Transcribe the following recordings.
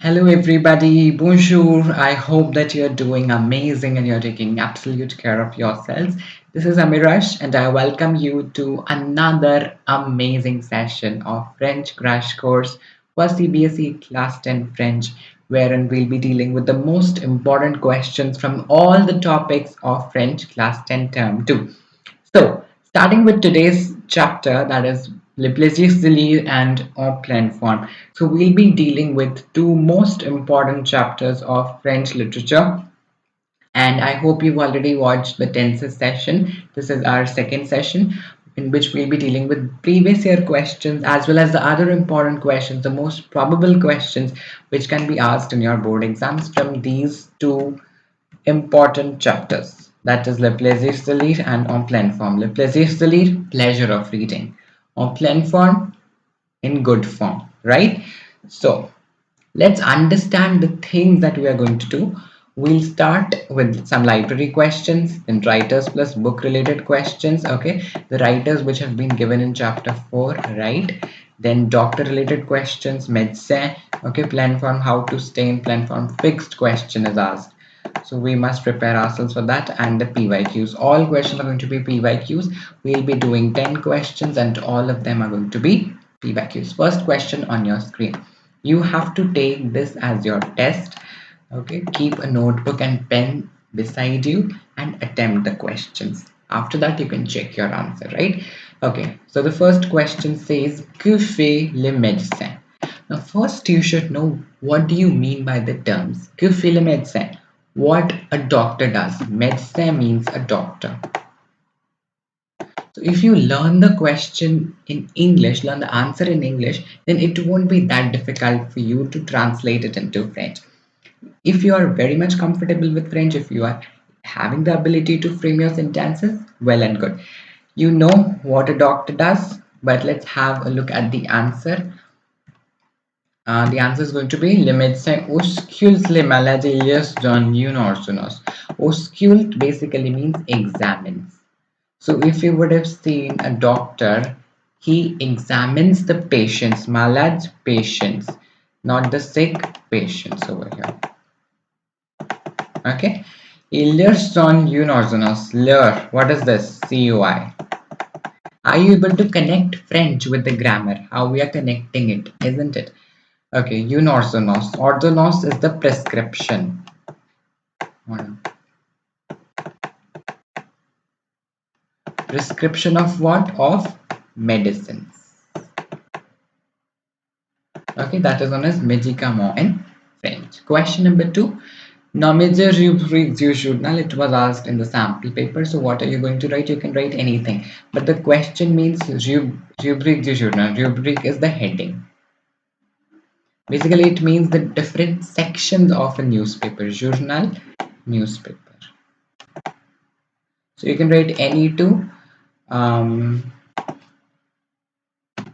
Hello, everybody. Bonjour. I hope that you're doing amazing and you're taking absolute care of yourselves. This is Amirash, and I welcome you to another amazing session of French Crash Course for CBSE Class 10 French, wherein we'll be dealing with the most important questions from all the topics of French Class 10 Term 2. So, starting with today's chapter, that is Le Plaisir de Lire and En Pleine Forme. So, we'll be dealing with two most important chapters of French literature. And I hope you've already watched the tenses session. This is our second session in which we'll be dealing with previous year questions as well as the other important questions, the most probable questions which can be asked in your board exams from these two important chapters. That is Le Plaisir de Lire and En Pleine Forme. Le Plaisir de Lire, pleasure of reading. En Pleine Forme, in good form, right? So let's understand the things that we are going to do. We'll start with some library questions, then writers plus book related questions. Okay, the writers which have been given in chapter 4, right? Then doctor related questions, medecin. Okay, pleine form, how to stay in pleine form, fixed question is asked. So we must prepare ourselves for that, and the PYQs. All questions are going to be PYQs. We'll be doing 10 questions and all of them are going to be PYQs. First question on your screen. You have to take this as your test. Okay, keep a notebook and pen beside you and attempt the questions. After that, you can check your answer, right? Okay, so the first question says, Que fait le médecin? Now, first you should know what do you mean by the terms. Que fait le médecin? What a doctor does. Médecin means a doctor. So if you learn the question in English, learn the answer in English, then it won't be that difficult for you to translate it into French. If you are very much comfortable with French, if you are having the ability to frame your sentences, well and good. You know what a doctor does, but let's have a look at the answer. The answer is going to be Le médecin ausculte les maladies liées dans une ordonnance. Ausculte basically means examines. So if you would have seen a doctor, he examines the patients, malades patients, not the sick patients over here. Okay. Il lire son une ordonnance. Lire. What is this? CUI. Are you able to connect French with the grammar? How we are connecting it, isn't it? Okay, une ordonnance. Ordonnance is the prescription. Prescription of what? Of medicines. Okay, that is known as médicament in French. Question number 2. Nommez deux rubriques du journal. It was asked in the sample paper. So what are you going to write? You can write anything. But the question means rubrique du journal. Rubrique is the heading. Basically, it means the different sections of a newspaper. Journal, newspaper. So you can write any two.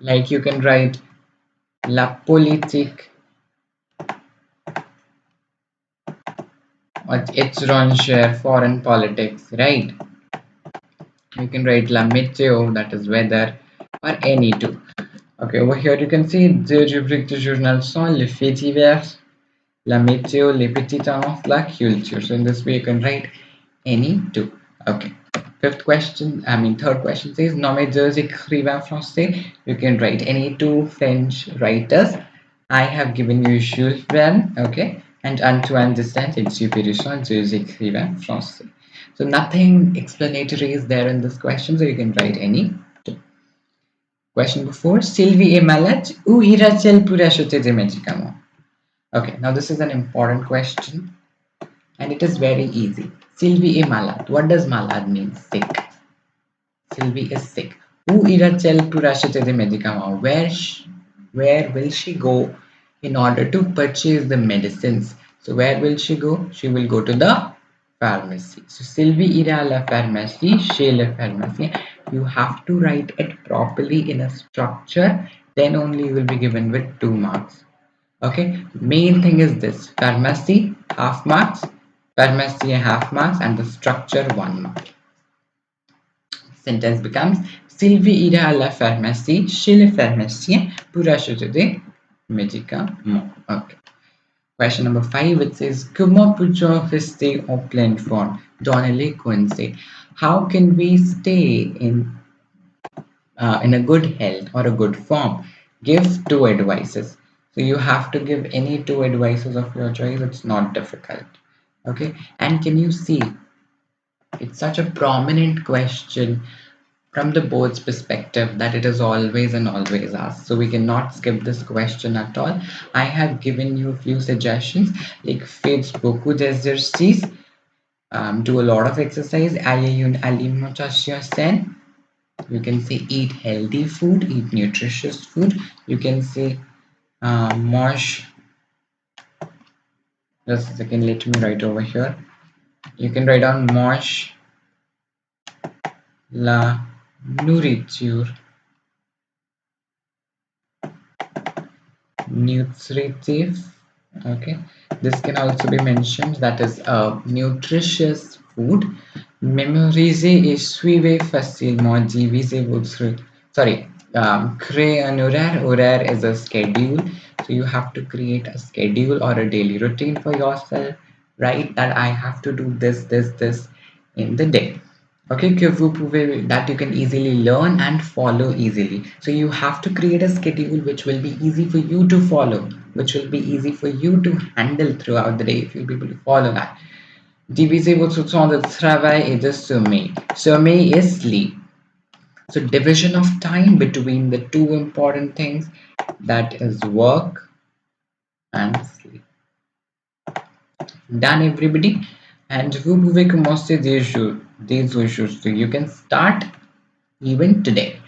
Like you can write La politique or étrangère, foreign politics, right? You can write La météo, that is weather, or any two. Okay, over here you can see the rubrique du journal sont les faits divers, la météo, les petites annonces, la culture. So in this way you can write any two. Okay. Third question says nommez deux écrivains français. You can write any two French writers. I have given you Jules Verne, okay, and Antoine de Saint-Exupéry sont deux écrivains français. So nothing explanatory is there in this question, so you can write any two. Question number 4. Sylvie est malade. Où ira-t-elle pour acheter des médicaments? Okay, now this is an important question and it is very easy. Sylvie est malade. What does malade mean? Sick. Sylvie is sick. Où ira-t-elle pour acheter des médicaments? Where will she go in order to purchase the medicines? So where will she go? She will go to the pharmacy. So Sylvie ira à la pharmacie, chez le pharmacien. You have to write it properly in a structure. Then only you will be given with 2 marks. Okay. Main thing is this: pharmacy half marks, pharmacie half marks, and the structure 1 mark. Sentence becomes Sylvie ira à la pharmacie chez le pharmacien pour acheter des médicaments. Okay. Question number 5, it says, Comment peut-on rester en pleine forme dans les coincés? How can we stay in a good health or a good form? Give two advices. So you have to give any two advices of your choice. It's not difficult. Okay. And can you see it's such a prominent question from the board's perspective that it is always and always asked. So we cannot skip this question at all. I have given you a few suggestions like faites beaucoup d'exercices, do a lot of exercise, ayez une alimentation saine. You can say eat healthy food, eat nutritious food. You can say mange. Just a second, let me write over here. You can write down mange la nourriture nutritive. Okay, this can also be mentioned, that is a nutritious food. Mémorisez et suivez facilement, divisez votre, sorry, créer un horaire. Horaire is a schedule, so you have to create a schedule or a daily routine for yourself, right? That I have to do this in the day. Okay, que vous pouvez, that you can easily learn and follow easily. So you have to create a schedule which will be easy for you to follow, which will be easy for you to handle throughout the day if you'll be able to follow that. Divisez votre temps de travail et de sommeil. Sommeil is sleep. So division of time between the two important things, that is work and sleep. Done, everybody. And vous pouvez commencer dès aujourd'hui. So you can start even today.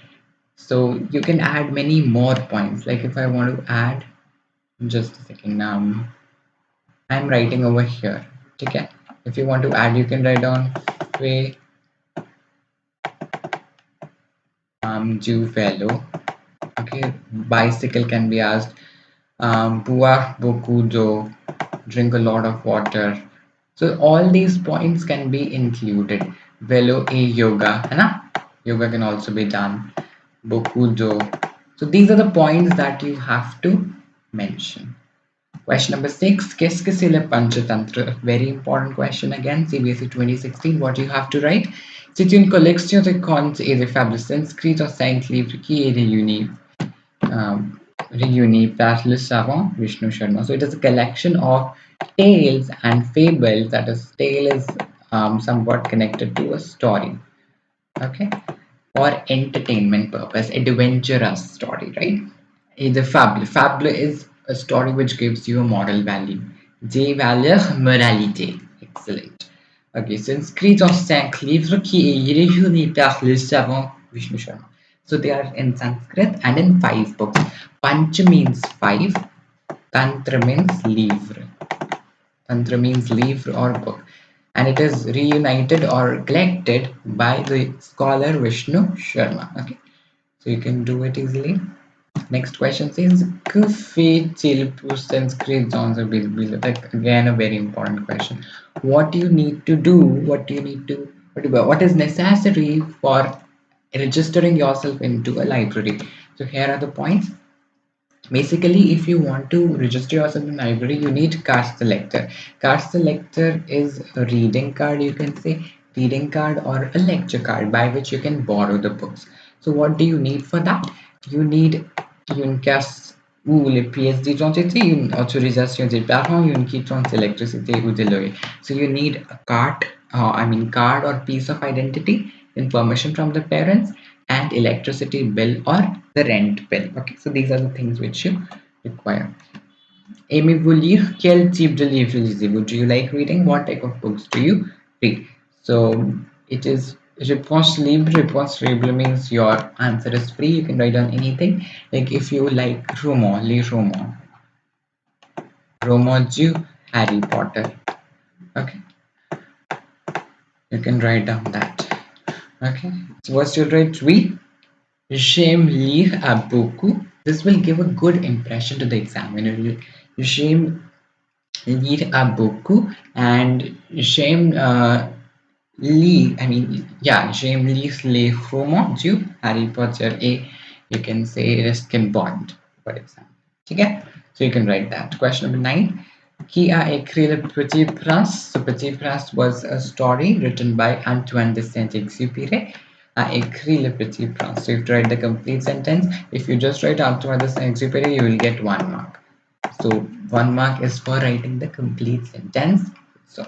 So you can add many more points. Like if I want to add, just a second. I'm writing over here. Okay. If you want to add, you can write down way do vélo. Okay. Bicycle can be asked. Boire beaucoup d'eau. Drink a lot of water. So all these points can be included. Velo e yoga, है ना? Yoga can also be done. Beaucoup d'eau. So these are the points that you have to mention. Question number 6. Qu'est-ce que c'est le Panchatantra? Very important question again. CBSE 2016. What you have to write? C'est une collection de contes et de fables sanskrites en 5 livres qui est réunie par le savant Vishnu Sharma. So it is a collection of tales and fables. That is, tale is somewhat connected to a story. Okay, for entertainment purpose, adventurous story, right? The fable. Fable is a story which gives you a moral value. Des valeurs moralité. Excellent. Okay, so inscrit en 5 livres qui est réuni par le savant Vishnu Sharma. So they are in Sanskrit and in 5 books. Panch means 5. Tantra means livre. Tantra means livre or book. And it is reunited or collected by the scholar Vishnu Sharma. Okay, so you can do it easily. Next question says, que fait-il pour s'inscrire dans un bill? Like, again, a very important question. What you need to do, what is necessary for registering yourself into a library? So here are the points. Basically, if you want to register yourself in library, you need card selector. Card selector is a reading card, you can say, reading card or a lecture card by which you can borrow the books. So what do you need for that? You need une carte ou les pièces d'identité, une autorisation des parents, une quittance d'électricité ou de loyer. So you need a card or piece of identity, then permission from the parents, and electricity bill or the rent bill. Okay, so these are the things which you require. Aimez-vous lire? Quel type de livre lisez-vous? Do you like reading? What type of books do you read? So it is réponse libre. Réponse libre means your answer is free. You can write down anything. Like if you like roman, les romans. Roman du Harry Potter. Okay. You can write down that. Okay. So what's your right? Oui. J'aime lire à beaucoup. This will give a good impression to the examiner. J'aime lire à beaucoup, and j'aime lire, j'aime lire les romans du Harry Potter et you can say Ruskin Bond, for example. Okay? So you can write that. Question number 9. Qui a écrit Le Petit Prince? The Petit Prince was a story written by Antoine de Saint-Exupéry. A écrit Le Petit Prince. So you have to write the complete sentence. If you just write Antoine de Saint-Exupéry, you will get 1 mark. So 1 mark is for writing the complete sentence. So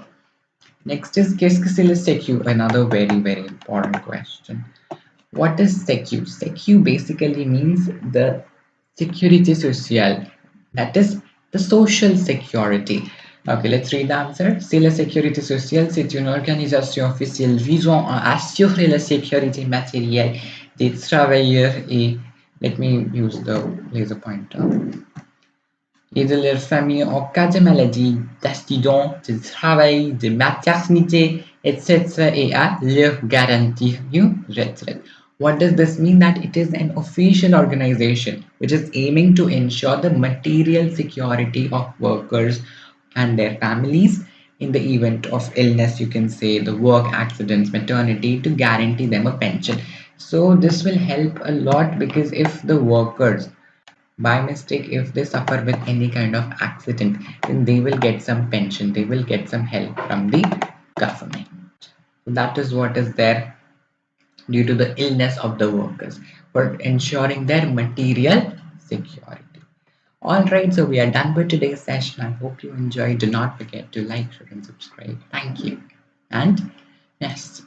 next is qu'est-ce que c'est le sécu? Another very very important question. What is secu? Secu basically means the security sociale, that is the social security. Okay, let's read the answer. C'est la sécurité sociale, c'est une organisation officielle visant à assurer la sécurité matérielle des travailleurs et, let me use the laser pointer, et de leurs familles en cas de maladie, d'accident, de travail, de maternité, etc. et à leur garantir une retraite. What does this mean? That it is an official organization which is aiming to ensure the material security of workers and their families in the event of illness, you can say the work accidents, maternity, to guarantee them a pension. So this will help a lot because if the workers by mistake if they suffer with any kind of accident, then they will get some pension, they will get some help from the government. So that is what is there due to the illness of the workers for ensuring their material security. All right, so we are done with today's session. I hope you enjoyed. Do not forget to like, share and subscribe. Thank you, and merci.